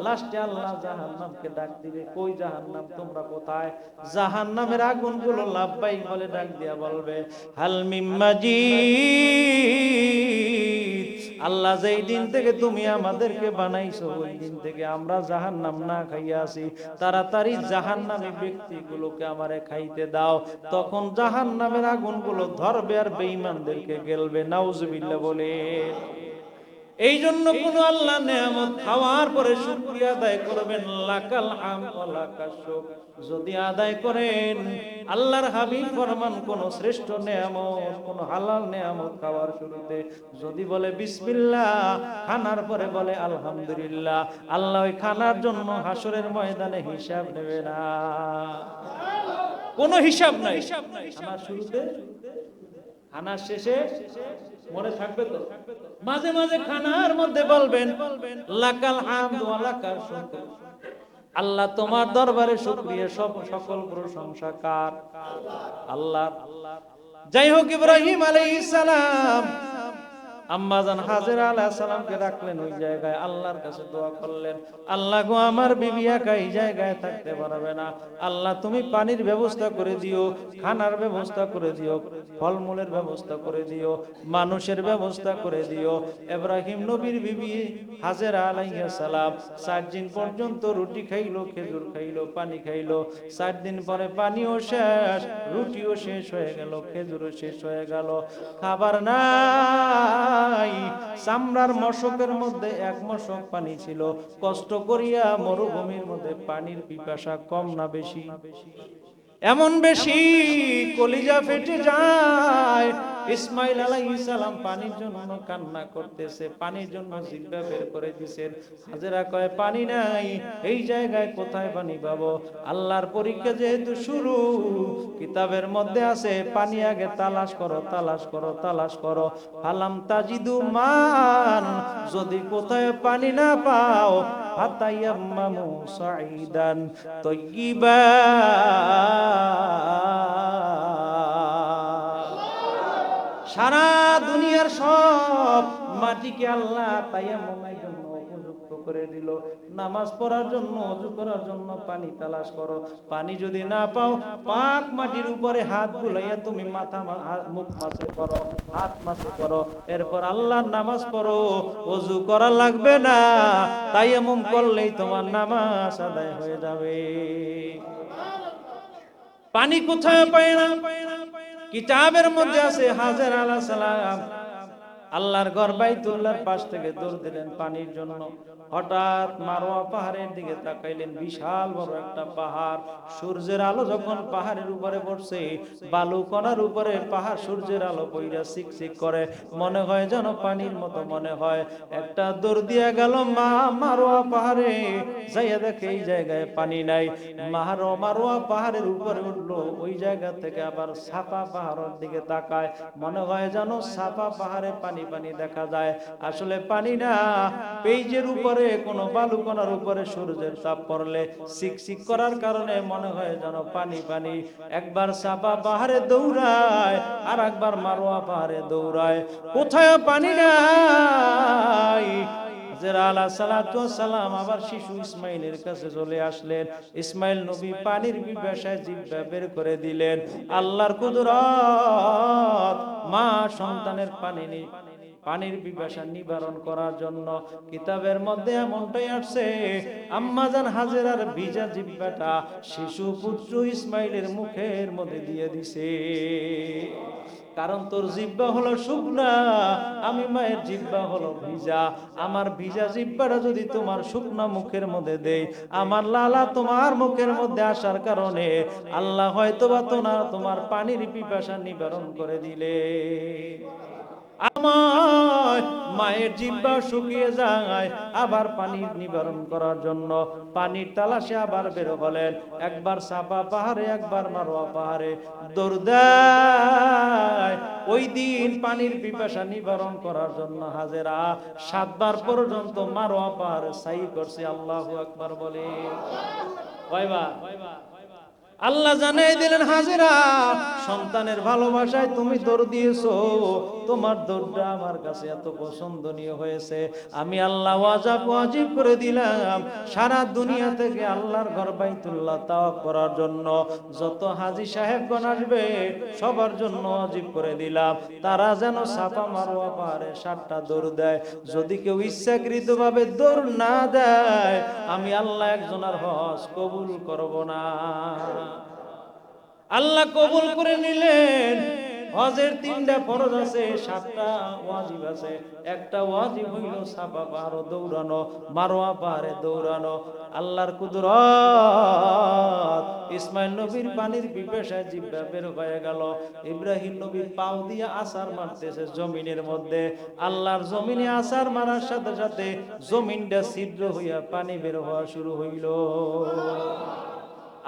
লাস্টে আল্লাহ জাহান্নামকে ডাক দিবে, কই জাহান্নাম, তোমরা কোথায়? জাহান্নামের আগুনগুলো লাব্বাইক বলে ডাক দিয়া বলবে, হাল মিম মাজিদ। আল্লাহ যেই দিন থেকে তুমি আমাদেরকে বানাইছো, ওই দিন থেকে আমরা জাহান্নাম না খাইয়া আছি, তাড়াতাড়ি জাহান্নামী ব্যক্তিগুলোকে আমারে খাইতে দাও। তখন জাহান্নামের আগুনগুলো ধরবে আর বেঈমানদেরকে গেলবে। নাউজুবিল্লাহ বলে। এই জন্য কোন আল্লাহ নেয়ামত খাওয়ার পরে শুকরিয়া আদায় করবেন, লাকাল হামদ ওয়া লাকাশ শুকর। যদি আদায় করেন, আল্লাহর হাবিব ফরমান, কোন শ্রেষ্ঠ নেয়ামত, কোন হালাল নেয়ামত খাওয়ার শুরুতে যদি বলে বিসমিল্লাহ, খানার পরে বলে আলহামদুলিল্লাহ, আল্লাহ ওই খানার জন্য হাসরের ময়দানে হিসাব নেবে না। কোনো হিসাব নাই। খানার শুরুতে, খানার শেষে মনে থাকবে তো? মাঝে মাঝে খানার মধ্যে বলবেন, লাকাল হামদ ওয়া লাকাশ শুকর। আল্লাহ তোমার দরবারে শুকরিয়া, সব সকল প্রশংসা কার? আল্লাহ। যাই হোক, ইব্রাহিম আলাইহিস সালাম আম্মাজান হাজেরা আলাইহিস সালামকে রাখলেন ওই জায়গায়, আল্লাহর কাছে দোয়া করলেন, আল্লাহ গো, আমার বিবি একা এই জায়গায় থাকতে পারবে না, আল্লাহ তুমি পানির ব্যবস্থা করে দিও, খানার ব্যবস্থা করে দিও, ফলমূলের ব্যবস্থা করে দিও, মানুষের ব্যবস্থা করে দিও। ইব্রাহিম নবীর বিবি হাজেরা আলাইহিস সালাম 4 দিন পর্যন্ত রুটি খাইলো, খেজুর খাইলো, পানি খাইলো। 4 দিন পরে পানিও শেষ, রুটিও শেষ হয়ে গেল, খেজুরও শেষ হয়ে গেল, খাবার নাই। চামড়ার মশকের মধ্যে 1 মশক পানি ছিল। কষ্ট করিয়া মরুভূমির মধ্যে পানির পিপাসা কম না বেশি? এমন বেশি, কলিজা ফেটে যায়। ইসমাইল আলাইহিস সালাম পানির জন্য কান্না করতেছে, পানির জন্য জিহ্বা বের করে দিয়েছেন। হাজেরা কয় পানি নাই, এই জায়গায় কোথায় পানি পাবো? আল্লাহর পরীক্ষা যেহেতু শুরু, কিতাবের মধ্যে আছে পানি আগে তালাশ করো, তালাশ করো, তালাশ করো। ফালাম তাজিদু মান, যদি কোথায় পানি না পাও, ফাতায়াম্মামু সাঈদান তাইয়্যিবা। সারা দুনিয়ার সব মাটিকে আল্লাহ তায়াম্মুমের জন্য উপযুক্ত করে দিল। নামাজ পড়ার জন্য, ওযু করার জন্য পানি তালাশ করো। পানি যদি না পাও, পাক মাটির উপরে হাত বুলাইয়া তুমি মাথা মুখ মাসে করো, হাত মাসে করো। এরপর আল্লাহর নামাজ পড়ো, ওযু করা লাগবে না, তায়াম্মুম করলেই তোমার নামাজ আদায় হয়ে যাবে। পানি কোথায় পায় না? কিতাবের মধ্যে আছে হাজেরা আলাইহিস সালাম আল্লাহর ঘর বাইতুল্লাহর পাশ থেকে দৌড় দিলেন পানির জন্য। হঠাৎ মারওয়া পাহাড়ের দিকে তাকাইলেন, বিশাল বড় একটা পাহাড়। সূর্যের আলো যখন পাহাড়ের উপরে পড়ছে, বালু কণার উপরে পাহাড় সূর্যের আলো পইরা চিকচিক করে, মনে হয় যেন পানির মতো মনে হয়। একটা দৌড় দিয়া গেল মারওয়া পাহাড়ে, যাইয়া দেখে এই জায়গায় পানি নাই। মারওয়া পাহাড়ের উপরে উঠলো, ওই জায়গা থেকে আবার সাফা পাহাড়ের দিকে তাকায়, মনে হয় যেন সাফা পাহাড়ে পানি পানি দেখা যায়, আসলে পানি না। পেজের উপরে কোন বালুকণার উপরে সূর্যের তাপ পড়লে চিকচিক করার কারণে মনে হয় যেন পানি পানি। একবার সাফা পাহাড়ে দৌড়ায়, আর একবার মারওয়া পাহাড়ে দৌড়ায়, কোথায় পানি নাই। হাজেরা আলাইহিস সালাতু ওয়াস সালাম আবার শিশু ইসমাইলের কাছে চলে আসলেন। ইসমাইল নবী পানির পিপাসায় জিহ্বা বের করে দিলেন। আল্লাহর কুদরত, মা সন্তানের পানির পিপাসা নিবারণ করার জন্য। কিতাবের মধ্যে এমনটাই আসছে, আম্মা জান হাজেরার ভিজা জিহ্বাটা শিশু পুত্র ইসমাইলের মুখের মধ্যে দিয়ে দিছে। কারণ তোর জিহ্বা হলো শুকনা, আমি মায়ের জিহ্বা হলো ভিজা। আমার ভিজা জিহ্বাটা যদি তোমার শুকনা মুখের মধ্যে দেই, আমার লালা তোমার মুখের মধ্যে আসার কারণে আল্লাহ হয়তোবা তোমার পানির পিপাসা নিবারণ করে দিলে। আমার মায়ের জিহ্বা শুকিয়ে যায়, আবার পানির নিবারণ করার জন্য পানির তালাশে আবার বের হলেন। একবার সাফা পাহাড়ে, একবার মারওয়া পাহাড়ে দৌড় দেয়। ওই দিন পানির পিপাসা নিবারণ করার জন্য হাজেরা 7 বার পর্যন্ত মারওয়া পাহাড়ে সাই করছে। আল্লাহু আকবার বলে কয়বার? আল্লাহ জানাই দিলেন, হাজেরা সন্তানের ভালোবাসায় তুমি দৌড় দিয়েছো, তোমার দৌড়টা আমার কাছে এত পছন্দনীয় হয়েছে, আমি আল্লাহ ওয়াজিব করে দিলাম সারা দুনিয়া থেকে আল্লাহর ঘর বাইতুল্লাহ তাওয়াফ করার জন্য যত হাজী সাহেবগণ আসবে সবার জন্য ওয়াজিব করে দিলাম তারা যেন সাফা মারওয়া পাহাড়ে 7টা দৌড় দেয়। যদি কেউ ইচ্ছাকৃতভাবে দৌড় না দেয়, আমি আল্লাহ একজনের হজ কবুল করব না। আল্লাহ কবুল করে নিলেন। হজের 3টা ফরজ আছে, 7টা ওয়াজিব আছে। একটা ওয়াজিব হইল সাফা পাহাড়ে দৌড়ানো, মারওয়া পাহাড়ে দৌড়ানো। আল্লাহর কুদরত, ইসমাইল নবীর পানির পিপাসায় জিহ্বা বের হয়ে গেল। ইব্রাহিম নবী পাও দিয়ে আছাড় মারতেছে জমিনের মধ্যে। আল্লাহর জমিনে আছাড় মারার সাথে সাথে জমিনটা ছিদ্র হইয়া পানি বের হওয়া শুরু হইল।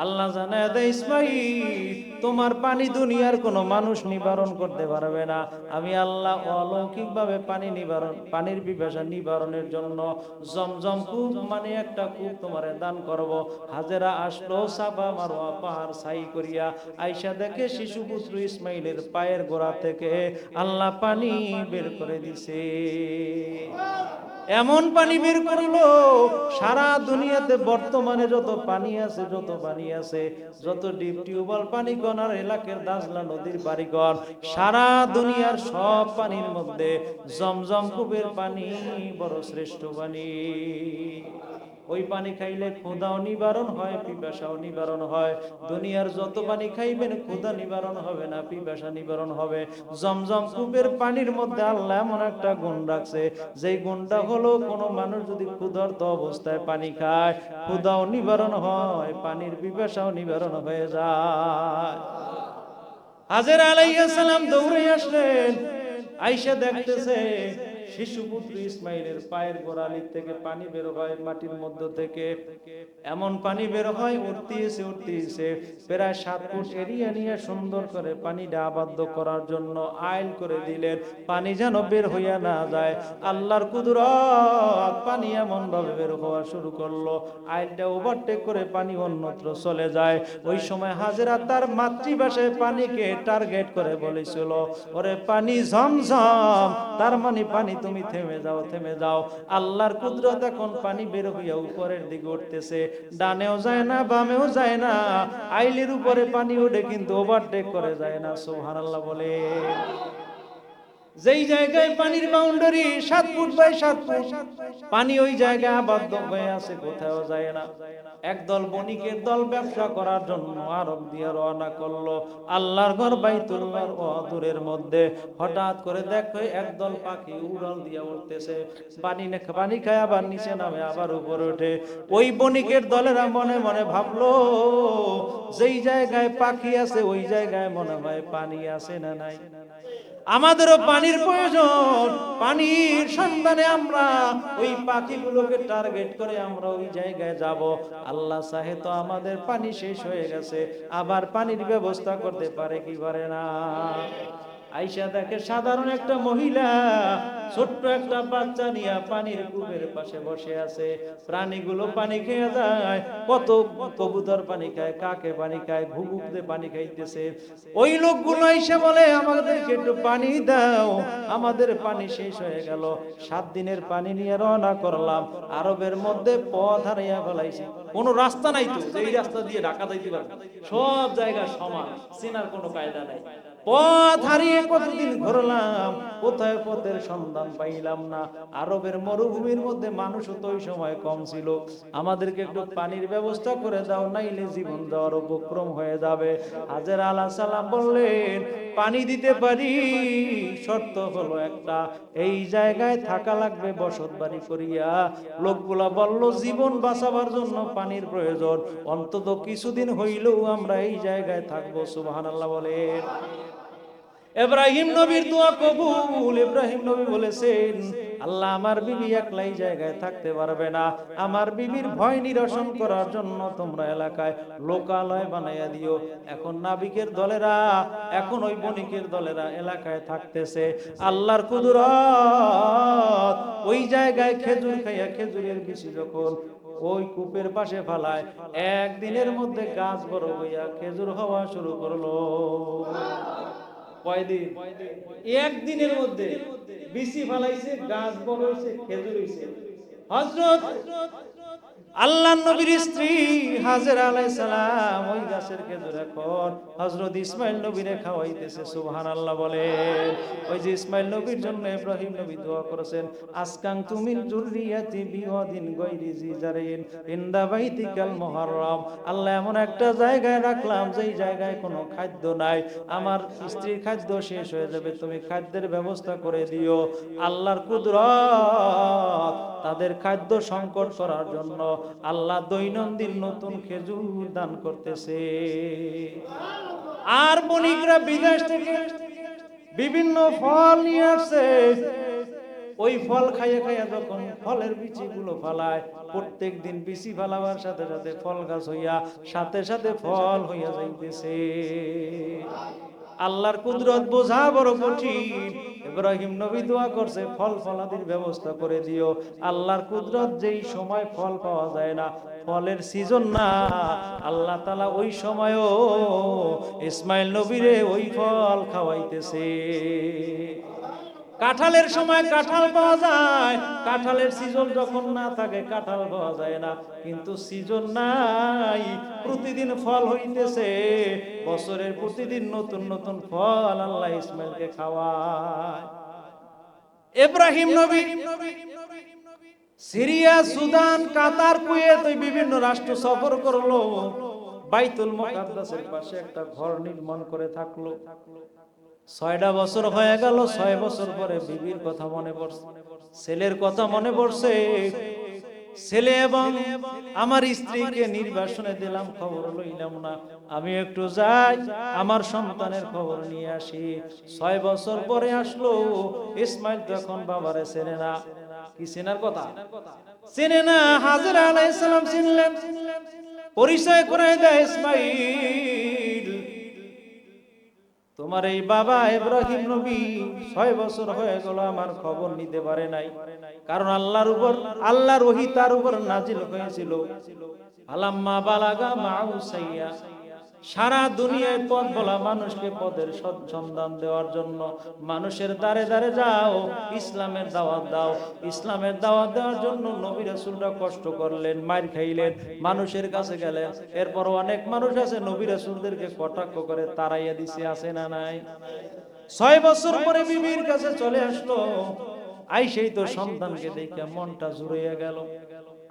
আল্লাহ জানায় দেয়, ইসমাইল তোমার পানি দুনিয়ার কোনো মানুষ নিবারণ করতে পারবে না, আমি আল্লাহ অলৌকিকভাবে পানির পিপাসা নিবারণের জন্য জমজম কূপ মানে একটা কূপ তোমারে দান করব। হাজেরা আসলো সাফা মারওয়া পাহাড় সাই করিয়া, আয়েশা দেখে শিশু পুত্র ইসমাইলের পায়ের গোড়া থেকে আল্লাহ পানি বের করে দিছে। এমন পানি বের করলো, সারা দুনিয়াতে বর্তমানে যত পানি আছে যত ডিপ টিউবওয়েল পানি গনার এলাকার দাজলা নদীর বাড়িঘর, সারা দুনিয়ার সব পানির মধ্যে জমজম কূপের পানি বড় শ্রেষ্ঠ পানি। ওই পানি খাইলে ক্ষুধাও নিবারণ হয়, পিপাসাও নিবারণ হয়। দুনিয়ার যত পানি খাইবেন ক্ষুধা নিবারণ হবে না, পিপাসা নিবারণ হবে। জমজম কূপের পানির মধ্যে আল্লাহ এমন একটা গুণ রাখছে, যেই গুণটা হলো কোনো মানুষ যদি ক্ষুধার্ত অবস্থায় পানি খায়, ক্ষুধাও নিবারণ হয়, পানির পিপাসাও নিবারণ হয়ে যায়। হাজেরা আলাইহিস সালাম দৌড়ে আসলেন। আয়েশা দেখতেছে শিশু পুত্র ইসমাইলের পায়ের গোড়ালি থেকে পানি বের হয়, মাটির মধ্য থেকে এমন পানি বের হয়, উঠতেছে প্রায় 7 ফুট এরিয়া নিয়ে সুন্দর করে পানিটা আবদ্ধ করার জন্য আইল করে দিলেন, পানি যেন বের হইয়া না যায়। আল্লাহর কুদরত, পানি এমন ভাবে বের হওয়া শুরু করলো, আইলটা ওভারটেক করে পানি অন্যত্র চলে যায়। ওই সময় হাজেরা তার মাতৃভাষায় পানিকে টার্গেট করে বলেছিল, ওরে পানি ঝমঝম, তার মানে পানি তুমি থেমে যাও। আল্লাহর কুদরত, এখন পানি বের হইয়া উপরের দিকে উঠতেছে, ডানেও যায় না বামেও যায় না, আইলের উপরে পানি ওঠে কিন্তু ওভারটেক করে যায় না। সুবহানাল্লাহ বলে। যেই জায়গায় পানির বাউন্ডারি 7 ফুট বাই 7 ফুট, পানি ওই জায়গায় আবদ্ধ হয়ে আছে, কোথাও যায় না। একদল বণিকের দল ব্যবসা করার জন্য আরব দিয়ে রওনা করলো। আল্লাহর ঘর বাইতুল্লাহর অদূরের মধ্যে হঠাৎ করে দেখো একদল পাখি উড়াল দিয়ে উঠতেছে, পানি খায় আবার নিচে নামে আবার উপরে ওঠে। ওই বণিকের দলেরা মনে মনে ভাবলো, যেই জায়গায় পাখি আছে ওই জায়গায় মনে হয় পানি আছে না নাই, আমাদেরও পানির প্রয়োজন। পানির সন্ধানে আমরা ওই পাখিগুলোকে টার্গেট করে আমরা ওই জায়গায় যাব। আল্লাহ চাহে তো আমাদের পানি শেষ হয়ে গেছে, আবার পানির ব্যবস্থা করতে পারে কি পারে না। আয়েশা দেখে সাধারণ একটা মহিলা ছোট্ট একটা বাচ্চা নিয়ে পানির কূপের পাশে বসে আছে। প্রাণীগুলো পানি খেয়ে যায়, কত কবুতর পানি খায়, কাকে পানি খায়, ঘুঘুতে পানি খাইতেছে। ওই লোকগুলো আয়েশা বলে, আমাদেরকে একটু পানি দাও, আমাদের পানি শেষ হয়ে গেল। 7 দিনের পানি নিয়ে রওনা করলাম, আরবের মধ্যে পথ হারাইয়া ফেলাইছি, কোনো রাস্তা নাই তো, এই রাস্তা দিয়ে ঢাকা যাইতে পারবে, সব জায়গা সমান, চেনার কোনো কায়দা নাই। পথ হারিয়ে কতদিন ঘুরলাম, কোথায় পথের সন্ধান পাইলাম না। আরবের মরুভূমির মধ্যে মানুষও তো ওই সময় কম ছিল। আমাদেরকে একটু পানির ব্যবস্থা করে দাও, নাইলে জীবন দেওয়ার উপক্রম হয়ে যাবে। হাজেরা আলাইহিস সালাম বললেন, পানি দিতে পারি, শর্ত হলো একটা, এই জায়গায় থাকা লাগবে বসত বাড়ি করিয়া। লোকগুলা বলল, জীবন বাঁচাবার জন্য পানির প্রয়োজন, অন্তত কিছুদিন হইলেও আমরা এই জায়গায় থাকবো। সুবহানাল্লাহ বলেন। ইব্রাহিম নবীর দোয়া কবুল। ইব্রাহিম নবী বলেছেন, আল্লাহ আমার বিবি একলাই জায়গায় থাকতে পারবে না, আমার বিবির ভয় নিরসন করার জন্য তোমরা এলাকায় লোকালয় বানাইয়া দিও। এখন নাবিকের দলেরা, এখন ওই বণিকের দলেরা এলাকায় থাকতেছে। আল্লাহর কুদরত, ওই জায়গায় খেজুর খাইয়া খেজুরের বিচি যখন ওই কূপের পাশে ফালায়, একদিনের মধ্যে গাছ বড় হইয়া খেজুর হওয়া শুরু করলো। কয়দিন? একদিনের মধ্যে বিচি ফালাইছে, গাছ বড় হইছে, খেজুর হইছে। হযরত আল্লাহর নবীর স্ত্রী হাজেরা আলাইহিস সালাম ওই গাছের খেজুর এখন হযরত ইসমাইল নবীরে খাওয়াইতেছে। সুবহানাল্লাহ বলেন। ওই যে ইসমাইল নবীর জন্য ইব্রাহিম নবী দোয়া করেছেন, আসকান তুমিন যুররিয়াতি বিওয়াদিন গায়রি জিজারিন ইনদা বাইতিকাল মুহাররম। আল্লাহ এমন একটা জায়গায় রাখলাম যেই জায়গায় কোনো খাদ্য নাই, আমার স্ত্রীর খাদ্য শেষ হয়ে যাবে, তুমি খাদ্যের ব্যবস্থা করে দিও। আল্লাহর কুদরত, তাদের খাদ্য সংকট করার জন্য আল্লাহ দৈনন্দিন নতুন খেজুর দান করতেছে। আর বণিকরা বিদেশ থেকে বিভিন্ন ফল নিয়ে আসছে, ওই ফল খাইয়ে খাইয়ে যখন ফলের বিচিগুলো ফালায়, প্রত্যেক দিন বিচি ফালাবার সাথে সাথে ফল গাছ হইয়া সাথে সাথে ফল হইয়া যাইতেছে। আল্লাহর কুদরত বোঝা বড় কঠিন। ইব্রাহিম নবী দোয়া করছে, ফল ফলাদির ব্যবস্থা করে দিও। আল্লাহর কুদরত, যেই সময় ফল পাওয়া যায় না, ফলের সিজন না, আল্লাহ তাআলা ওই সময়ও ইসমাইল নবীরে ওই ফল খাওয়াইতেছে। কাঁঠালের সময় কাঁঠাল পাওয়া যায়, কাঁঠালের সিজন যখন না থাকে কাঁঠাল পাওয়া যায় না, কিন্তু সিজন নাই, প্রতিদিন ফল হইতেছে, বছরের প্রতিদিন নতুন নতুন ফল আল্লাহ ইসমাইলকে খাওয়ায়। ইব্রাহিম নবী সিরিয়া, সুদান, কাতার, কুয়েত, ওই বিভিন্ন রাষ্ট্র সফর করলো। বাইতুল মুকাদ্দাসের পাশে একটা ঘর নির্মাণ করে থাকলো। 6টা বছর হয়ে গেল। 6 বছর পরে বিবির কথা মনে পড়ছে, ছেলের কথা মনে পড়ছে। ছেলে এবং আমার স্ত্রীকে নির্বাসনে দিলাম, খবর লইলাম না, আমি একটু যাই আমার সন্তানের খবর নিয়ে আসি। 6 বছর পরে আসলো। ইসমাইল তখন বাবারে চেনে না। কি চেনার কথা? চেনে না। হাজেরা আলাইহিস সালাম চিনলেন, পরিচয় করে দেয়, ইসমাইল, তোমার এই বাবা ইব্রাহিম নবী 6 বছর হয়ে গেল আমার খবর নিতে পারে নাই, কারণ আল্লাহর ওহী তার উপর নাজিল হয়েছিল। আলাম্মা বালাগা মাউ সাইয়া, সারা দুনিয়ায় পথ বলা মানুষকে পথের সন্ধান দেওয়ার জন্য মানুষের দ্বারে দ্বারে যাও, ইসলামের দাওয়াত দাও। ইসলামের দাওয়াত দেওয়ার জন্য নবী রাসূলরা কষ্ট করলেন, মার খাইলেন, মানুষের কাছে গেলেন। এরপর অনেক মানুষ আছে নবী রাসূলদেরকে কটাক্ষ করে তাড়াইয়া দিছে, আছে না নাই? 6 বছর পরে বিবির কাছে চলে আসলো। আইসেই তো সন্তানকে দেখে মনটা জুড়িয়ে গেল,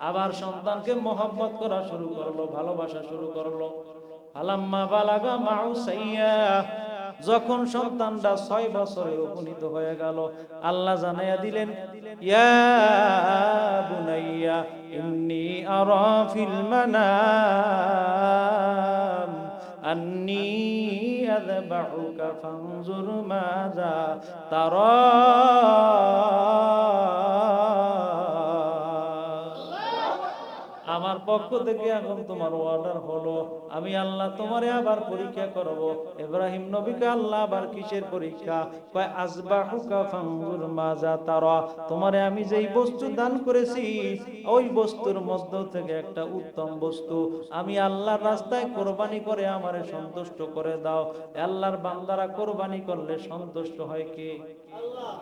আবার সন্তানকে মহব্বত করা শুরু করলো, ভালোবাসা শুরু করলো। আলাম্মা বালাগা মাউ সাইয়া, যখন সন্তানটা 6 বছরে উপনীত হয়ে গেল, আল্লাহ জানাইয়া দিলেন, ইয়া বুনাইয়া ইন্নী আরা ফিল মানাম আন্নী আযবাহুকা ফানজুর মাযা তারা। আমার পক্ষ থেকে এখন তোমার অর্ডার হলো, আমি আল্লাহ তোমারে আবার পরীক্ষা করব। ইব্রাহিম নবীকে আল্লাহ আবার কিসের পরীক্ষা? কয় আযবাহুকা ফানজুর মাযা তারা, তোমারে আমি যেই বস্তু দান করেছি ওই বস্তুর মধ্য থেকে একটা উত্তম বস্তু আমি আল্লাহর রাস্তায় কোরবানি করে আমারে সন্তুষ্ট করে দাও। আল্লাহর বান্দারা কোরবানি করলে সন্তুষ্ট হয় কে? আল্লাহ।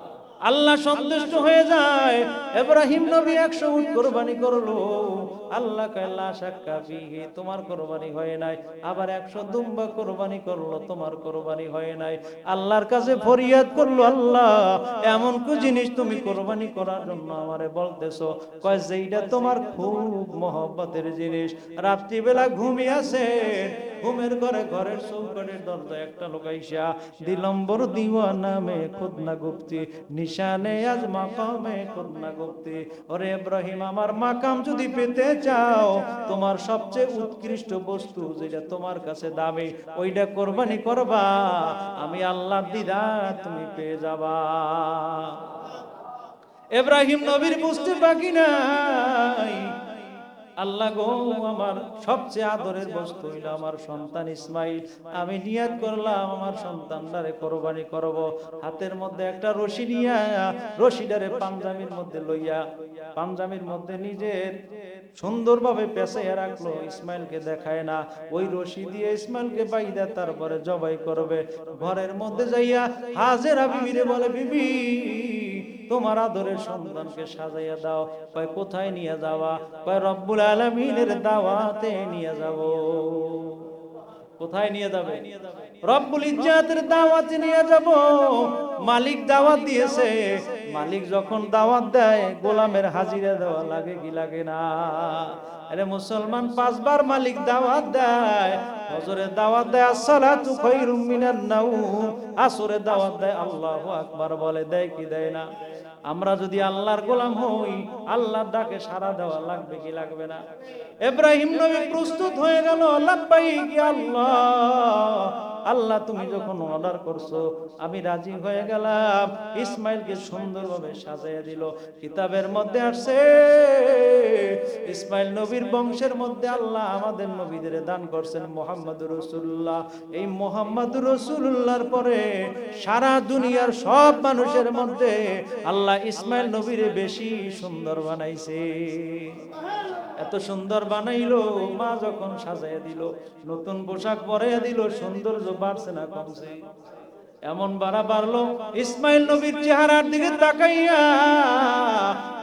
আল্লাহ সন্তুষ্ট হয়ে যায়। ইব্রাহিম নবী 100 উট কোরবানি করলো, আল্লাহ কয় লা শাক্কা ফিহি, তোমার কুরবানি হয় নাই। আবার 100 দুম্বা কুরবানি করলো, তোমার কুরবানি হয় নাই। আল্লাহর কাছে ফরিয়াদ করলো, আল্লাহ এমন কোন জিনিস তুমি কুরবানি করার জন্য আমারে বলতেছো? কয় যেইটা তোমার খুব মহব্বতের জিনিস। রাত্রিবেলা ঘুমিয়ে আছে, ঘুমের ঘরে ঘরের চৌকাঠের দরজা একটা লোক আইসা দিলম্বর দিওয়ানা মে খুদ না গুপ্তি নিশানে আজ মাকামে খুদ না গুপ্তি। ওরে ইব্রাহিম, আমার মাকাম যদি পেতে চাও, তোমার সবচেয়ে উৎকৃষ্ট বস্তু যেটা তোমার কাছে দামি, ওইটা কোরবানি করবা, আমি আল্লাহর দিদার তুমি পেয়ে যাবা। ইব্রাহিম নবীর বুঝতে বাকি নাই, আল্লাহ গো, আমার সবচেয়ে আদরের বস্তু হইল আমার সন্তান ইসমাইল। আমি নিয়ত করলাম আমার সন্তানটারে কোরবানি করব। হাতের মধ্যে একটা রশি নিয়া, রশিটারে পাঞ্জাবির মধ্যে লইয়া, পাঞ্জাবির মধ্যে নিজের সুন্দরভাবে পেঁচাইয়া রাখলো, ইসমাইলকে দেখায় না। ওই রশি দিয়ে ইসমাইলকে বাইদা তারপরে জবাই করবে। ঘরের মধ্যে যাইয়া হাজেরা বিবিরে বলে, বিবি তোমার আদরের সন্তানকে সাজাইয়া দাও। কয় কোথায় নিয়ে যাওয়া? কয় রব্বুল আলামিনের দাওয়াতে নিয়ে যাব। কোথায় নিয়ে যাবে? রব্বুল ইজ্জাতের দাওয়াতে নিয়ে যাব। মালিক দাওয়াত দিয়েছে, মালিক যখন দাওয়াত দেয় গোলামের হাজিরা দেওয়া লাগে কি লাগে না? আরে মুসলমান 5 বার মালিক দাওয়াত দেয়। ফজরে দাওয়াত দেয় আসসালাতু খায়রুম মিনান নাওম, আসরে দাওয়াত দেয় আল্লাহু আকবার বলে, দেয় কি দেয় না? আমরা যদি আল্লাহর গোলাম হই, আল্লাহর ডাকে সাড়া দেওয়া লাগবে কি লাগবে না? ইব্রাহিম নবী প্রস্তুত হয়ে গেল, লাব্বাইক ইয়া আল্লাহ, আল্লাহ তুমি যখন অর্ডার করছো আমি রাজি হয়ে গেলাম। ইসমাইলকে সুন্দরভাবে সাজাইয়া দিল। কিতাবের মধ্যে আসছে ইসমাইল নবীর বংশের মধ্যে আল্লাহ আমাদের নবীদের দান করছেন মুহাম্মদুর রাসূলুল্লাহ। এই মুহাম্মদুর রাসূলুল্লাহর পরে সারা দুনিয়ার সব মানুষের মধ্যে আল্লাহ ইসমাইল নবীরে বেশি সুন্দর বানাইছে। এত সুন্দর বানাইলো, মা যখন সাজাইয়া দিল, নতুন পোশাক পরাইয়া দিল, সৌন্দর্য বাড়ছে না কমছে? এমন বাড়লো, ইসমাইল নবীর চেহারার দিকে তাকাইয়া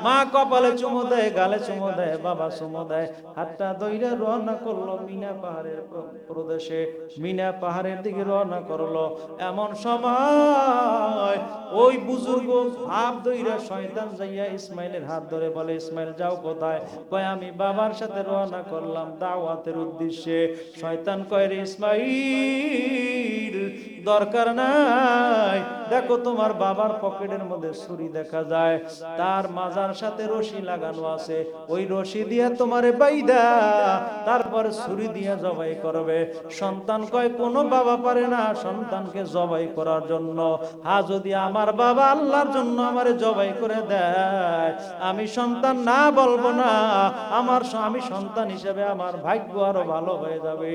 মা কপালে চুমো দেয়, গালে চুমো দেয়, বাবা চুমো দেয়। হাতটা দইরা রওনা করলো মিনা পাহাড়ের প্রদেশে, মিনা পাহাড়ের দিকে রওনা করলো। এমন সময় ওই বুজুর্গ হাত দইরা শয়তান যাইয়া ইসমাইলের হাত ধরে বলে, ইসমাইল যাও কোথায়? কয় আমি বাবার সাথে রওনা করলাম দাওয়াতের উদ্দেশ্যে। শয়তান কয়, রে ইসমাইল দরকার নাই, দেখো তোমার বাবার পকেটের মধ্যে ছুরি দেখা যায়, তার মাজার সাথে রশি লাগানো আছে, ওই রশি দিয়ে তোমারে বাইদা তারপর ছুরি দিয়ে জবাই করবে। সন্তান কয়, কোনো বাবা পারে না সন্তানকে জবাই করার জন্য। হ্যাঁ, যদি আমার বাবা আল্লাহর জন্য আমারে জবাই করে দেয়, আমি সন্তান না বলবো না, আমি সন্তান হিসেবে আমার ভাগ্য আরো ভালো হয়ে যাবে।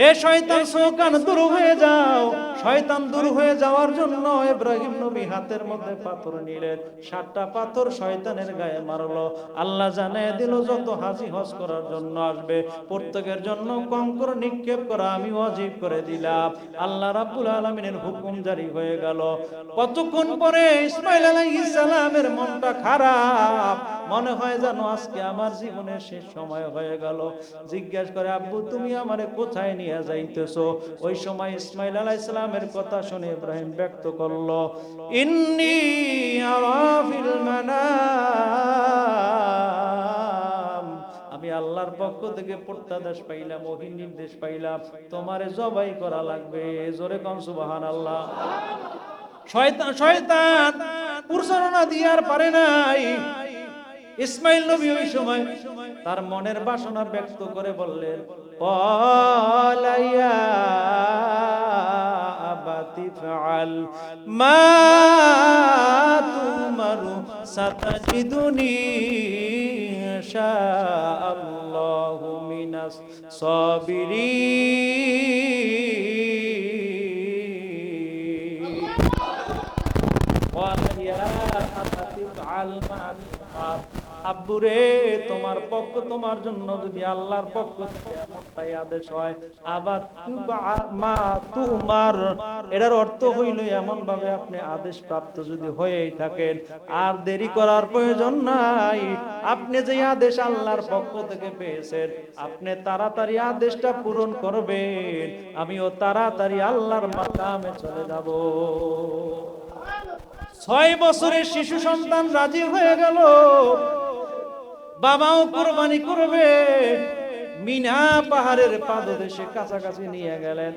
এ শয়তান শোকান দূর হয়ে যাও। শয়তান দূর হয়ে যাওয়ার জন্য ইব্রাহিম নবী হাতের মধ্যে পাথর নিলেন, 7টা পাথর শয়তানের গায়ে মারলো। আল্লাহ জানিয়ে দিল, যত হাজি হজ করার জন্য আসবে প্রত্যেকের জন্য কঙ্কর নিক্ষেপ করা আমি ওয়াজিব করে দিলাম। আল্লাহ রাব্বুল আলামিনের হুকুম জারি হয়ে গেল। কতক্ষণ পরে ইসমাইল আলাইহিস সালামের মনটা খারাপ, মনে হয় যেন আজকে আমার জীবনের শেষ সময় হয়ে গেল। জিজ্ঞাসা করে, আব্বু তুমি আমারে কোথায় নিয়ে যাইতেছো? ওই সময় ইসমাইল আলাইহিস সালামের কথা শুনে ইব্রাহিম ব্যক্ত করলো, ইন্নী আরা ফিল মানাম, আমি আল্লাহর পক্ষ থেকে প্রত্যাদেশ পাইলাম, ওহী নির্দেশ পাইলাম, তোমারে জবাই করা লাগবে। জোরে কোন সুবহানাল্লাহ। শয়তান প্রচারণা দিয়ে আর পারে নাই। ইসমাইল নবী ওই সময় তার মনের বাসনা ব্যক্ত করে বললেন, ক্বালা ইয়া আবাতি ফাআল মা তুমারু সাতাজিদুনি ইনশাআল্লাহু মিনাস সাবিরিন। ক্বালা ইয়া আবাতি ফাআল মা আব্বুরে তোমার পক্ষ, তোমার জন্য যদি আল্লাহর পক্ষ থেকে এমনটাই আদেশ হয়, আবার মা তোমার, এটার অর্থ হইল এমন ভাবে আপনি আদেশ প্রাপ্ত যদি হয়েই থাকেন, আর দেরি করার প্রয়োজন নাই। আপনি যে আদেশ আল্লাহর পক্ষ থেকে পেয়েছেন, আপনি তাড়াতাড়ি আদেশটা পূরণ করবেন, আমিও তাড়াতাড়ি আল্লাহর মাকামে চলে যাব। 6 বছরের শিশু সন্তান রাজি হয়ে গেল, বাবাও কুরবানি করবে। মিনা পাহাড়ের পাদদেশে কাছাকাছি নিয়ে গেলেন।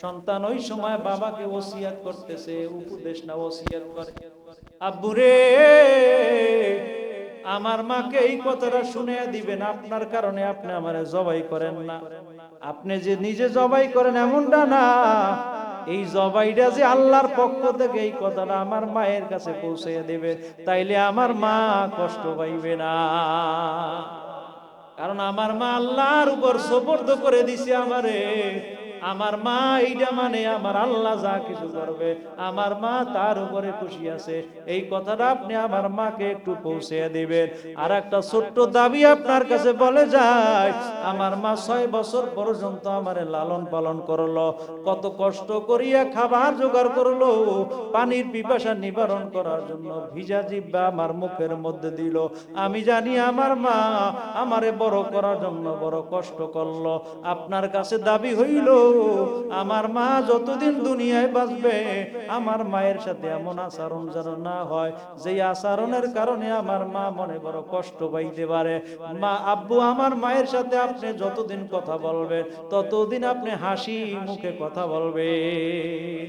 সন্তান ওই সময় বাবাকে ওসিয়াত করতেছে, উপদেশ না ওসিয়াত করে, আব্বুরে আমার মাকে এই কথাটা শুনে দিবেন, আপনার কারণে আপনি আমারে জবাই করেন না। আপনি যে নিজে জবাই করেন এমনটা না, এই জবাইটা যে আল্লাহর পক্ষ থেকে, এই কথাটা আমার মায়ের কাছে পৌঁছে দিবে, তাইলে আমার মা কষ্ট পাইবে না। কারণ আমার মা আল্লাহর উপর সুপর্দ করে দিছে আমারে। আমার মা এইটা মানে আমার আল্লাহ যা কিছু করবে, আমার মা তার উপরে খুশি আছে। এই কথাটা আপনি আমার মাকে একটু পৌঁছে দিবেন। আর একটা ছোট্ট দাবি আপনার কাছে বলে যায়, আমার মা 6 বছর পর্যন্ত আমারে লালন পালন করলো, কত কষ্ট করিয়া খাবার জোগাড় করলো, পানির পিপাসা নিবারণ করার জন্য ভিজা জিহ্বা আমার মুখের মধ্যে দিল। আমি জানি আমার মা আমারে বড় করার জন্য বড় কষ্ট করলো। আপনার কাছে দাবি হইল, আমার মা যতদিন দুনিয়ায় বাঁচবে, আমার মায়ের সাথে এমন আচরণ যেন না হয়, যে আচরণের কারণে আমার মা মনে বড় কষ্ট পাইতে পারে। মা আব্বু, আমার মায়ের সাথে আপনি যতদিন কথা বলবেন, ততদিন আপনি হাসি মুখে কথা বলবেন।